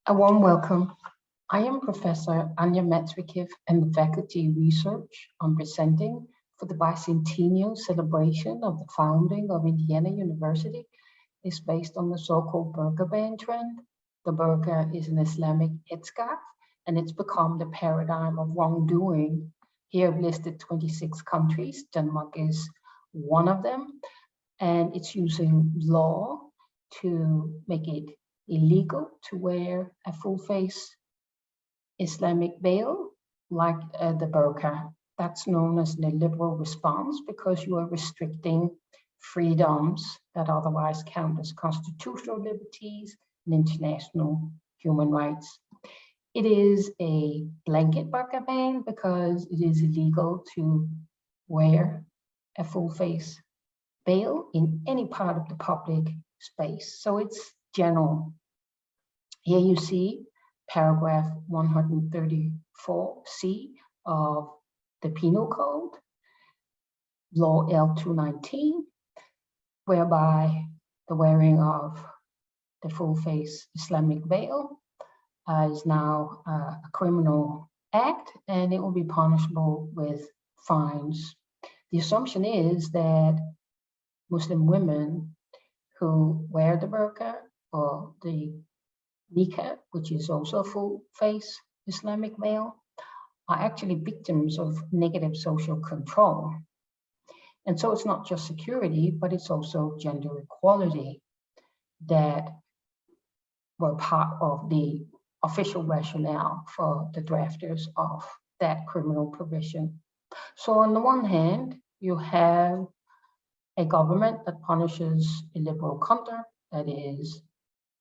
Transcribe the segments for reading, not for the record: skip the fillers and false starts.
A warm welcome. I am Professor Anja Matwijkiw and the faculty research I'm presenting for the bicentennial celebration of the founding of Indiana University is based on the so-called Burqa Ban trend. The burqa is an Islamic headscarf, and it's become the paradigm of wrongdoing. Here I've listed 26 countries. Denmark is one of them, and it's using law to make it illegal to wear a full face Islamic veil like the burqa. That's known as an illiberal response because you are restricting freedoms that otherwise count as constitutional liberties and international human rights. It is a blanket burqa ban because it is illegal to wear a full face veil in any part of the public space. So it's general. Here you see paragraph 134C of the Penal Code, Law L219, whereby the wearing of the full face Islamic veil is now a criminal act, and it will be punishable with fines. The assumption is that Muslim women who wear the burqa or the niqab, which is also a full face Islamic veil, are actually victims of negative social control. And so it's not just security, but it's also gender equality that were part of the official rationale for the drafters of that criminal provision. So on the one hand, you have a government that punishes illiberal conduct, that is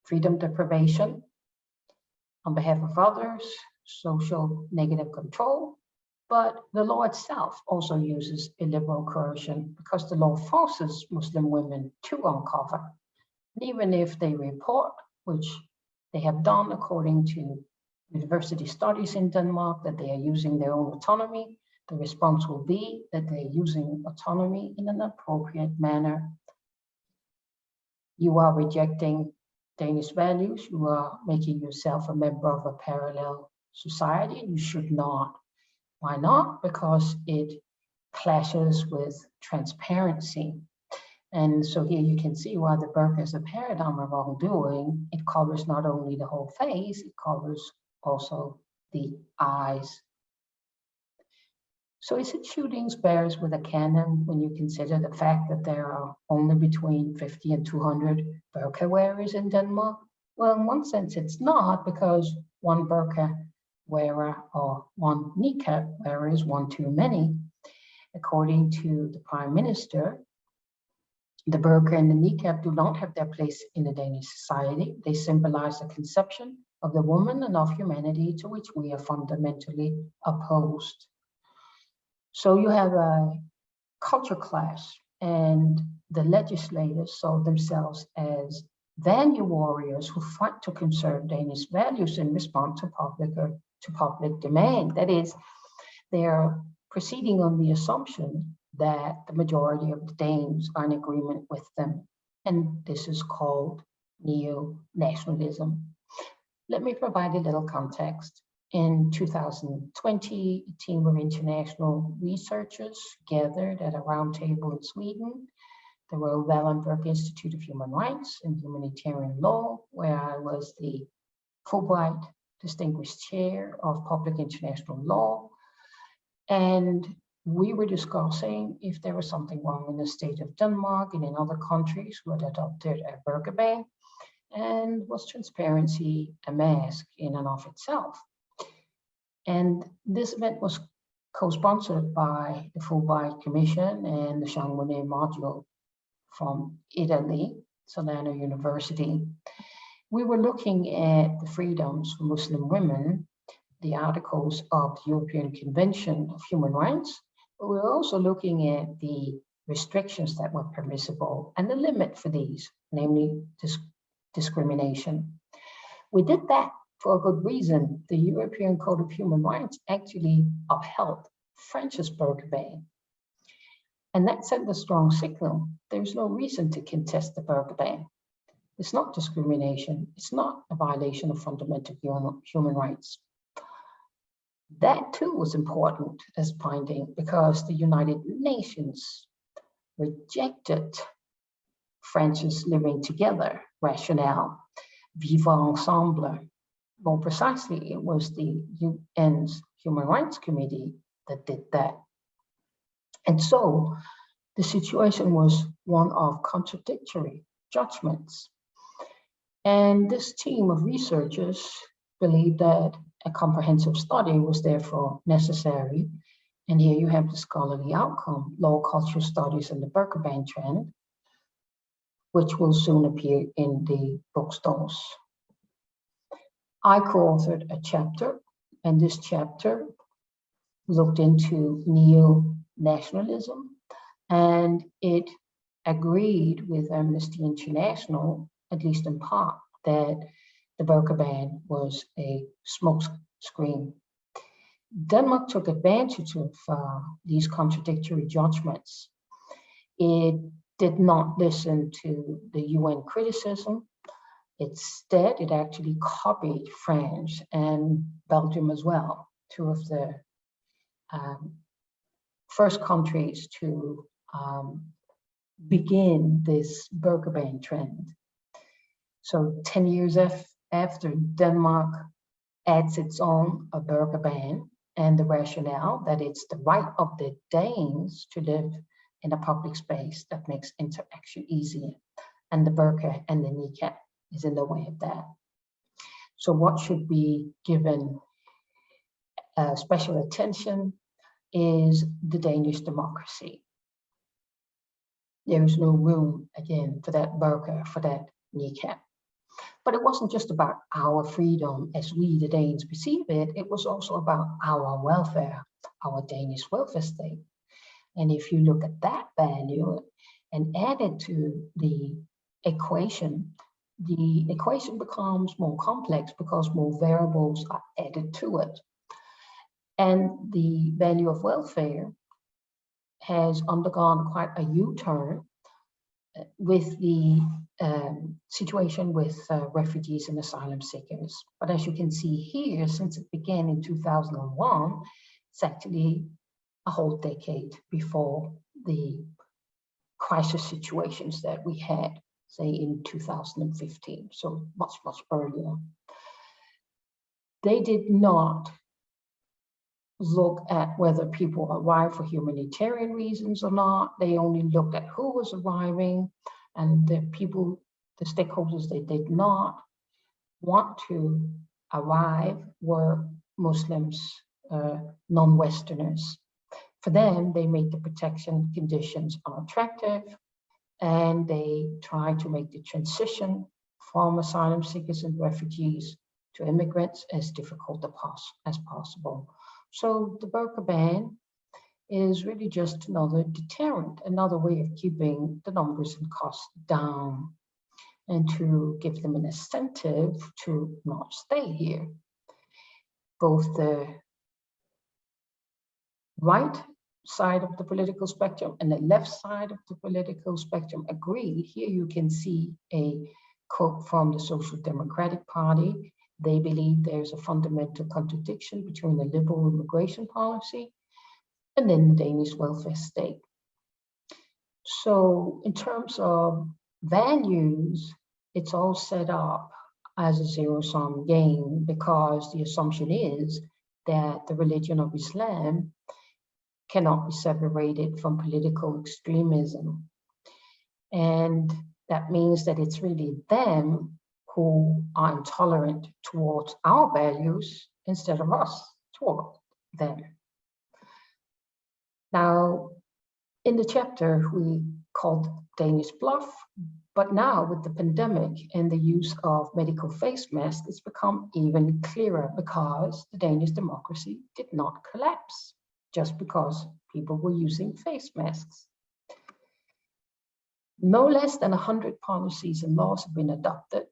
freedom deprivation on behalf of others, social negative control, but the law itself also uses illiberal coercion because the law forces Muslim women to uncover. And even if they report, which they have done according to university studies in Denmark, that they are using their own autonomy, the response will be that they're using autonomy in an appropriate manner. You are rejecting Danish values, you are making yourself a member of a parallel society. You should not. Why not? Because it clashes with transparency. And so here you can see why the burqa is a paradigm of wrongdoing. It covers not only the whole face, it covers also the eyes. So is it shooting sparrows with a cannon when you consider the fact that there are only between 50 and 200 burqa wearers in Denmark? Well, in one sense it's not, because one burqa wearer or one niqab wearer is one too many. According to the Prime Minister, the burqa and the niqab do not have their place in the Danish society. They symbolize the conception of the woman and of humanity to which we are fundamentally opposed. So you have a culture clash, and the legislators saw themselves as value warriors who fight to conserve Danish values in response to public demand. That is, they are proceeding on the assumption that the majority of the Danes are in agreement with them. And this is called neo-nationalism. Let me provide a little context. In 2020, a team of international researchers gathered at a roundtable in Sweden, the Royal Wallenberg Institute of Human Rights and Humanitarian Law, where I was the Fulbright Distinguished Chair of Public International Law. And we were discussing if there was something wrong in the state of Denmark and in other countries who had adopted a burqa ban, and was transparency a mask in and of itself. And this event was co-sponsored by the Fulbright Commission and the Chamonix module from Italy, Salerno University. We were looking at the freedoms for Muslim women, the articles of the European Convention of Human Rights, but we were also looking at the restrictions that were permissible and the limit for these, namely discrimination. We did that for a good reason. The European Code of Human Rights actually upheld France's burqa ban. And that sent a strong signal. There's no reason to contest the burqa ban. It's not discrimination. It's not a violation of fundamental human rights. That too was important as finding because the United Nations rejected French's living together rationale, vivre ensemble. More precisely, it was the UN's Human Rights Committee that did that. And so the situation was one of contradictory judgments. And this team of researchers believed that a comprehensive study was therefore necessary. And here you have the scholarly outcome, Law, Cultural Studies, and the Burqa Ban Trend, which will soon appear in the bookstores. I co-authored a chapter, and this chapter looked into neo-nationalism, and it agreed with Amnesty International, at least in part, that the Burqa Ban was a smokescreen. Denmark took advantage of these contradictory judgments. It did not listen to the UN criticism. Instead, it actually copied France and Belgium as well, two of the first countries to begin this Burqa Ban trend. So 10 years after Denmark adds its own Burqa Ban and the rationale that it's the right of the Danes to live in a public space that makes interaction easier, and the burqa and the niqab is in the way of that. So what should be given special attention is the Danish democracy. There is no room, again, for that burqa, for that niqab. But it wasn't just about our freedom as we, the Danes, perceive it. It was also about our welfare, our Danish welfare state. And if you look at that value and add it to the equation becomes more complex because more variables are added to it. And the value of welfare has undergone quite a U-turn with the situation with refugees and asylum seekers. But as you can see here, since it began in 2001, it's actually a whole decade before the crisis situations that we had, say, in 2015, so much, much earlier. They did not look at whether people arrived for humanitarian reasons or not. They only looked at who was arriving, and the people, the stakeholders they did not want to arrive were Muslims, non-Westerners. For them, they made the protection conditions unattractive, and they tried to make the transition from asylum seekers and refugees to immigrants as difficult as possible. So the Burqa Ban is really just another deterrent, another way of keeping the numbers and costs down and to give them an incentive to not stay here. Both the right side of the political spectrum and the left side of the political spectrum agree. Here you can see a quote from the Social Democratic Party. They believe there's a fundamental contradiction between the liberal immigration policy and then the Danish welfare state. So in terms of values, it's all set up as a zero-sum game because the assumption is that the religion of Islam cannot be separated from political extremism. And that means that it's really them who are intolerant towards our values instead of us toward them. Now, in the chapter, we called Danish Bluff, but now with the pandemic and the use of medical face masks, it's become even clearer because the Danish democracy did not collapse just because people were using face masks. No less than 100 policies and laws have been adopted.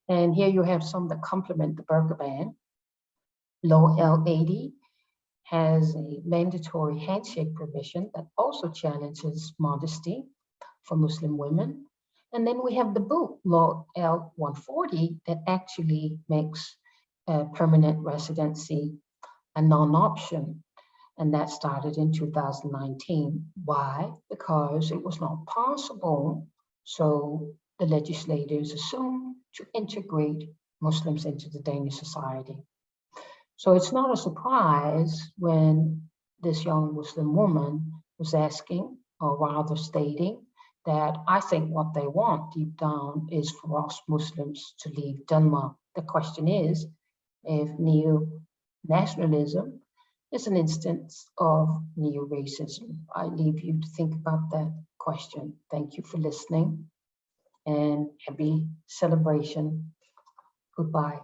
And here you have some that complement the Burqa Ban. Law L80 has a mandatory handshake provision that also challenges modesty for Muslim women. And then we have the book, Law L-140, that actually makes permanent residency a non-option. And that started in 2019. Why? Because it was not possible. So the legislators assumed to integrate Muslims into the Danish society. So it's not a surprise when this young Muslim woman was asking, or rather stating, that I think what they want deep down is for us Muslims to leave Denmark. The question is, if neo-nationalism is an instance of neo-racism. I leave you to think about that question. Thank you for listening and happy celebration. Goodbye.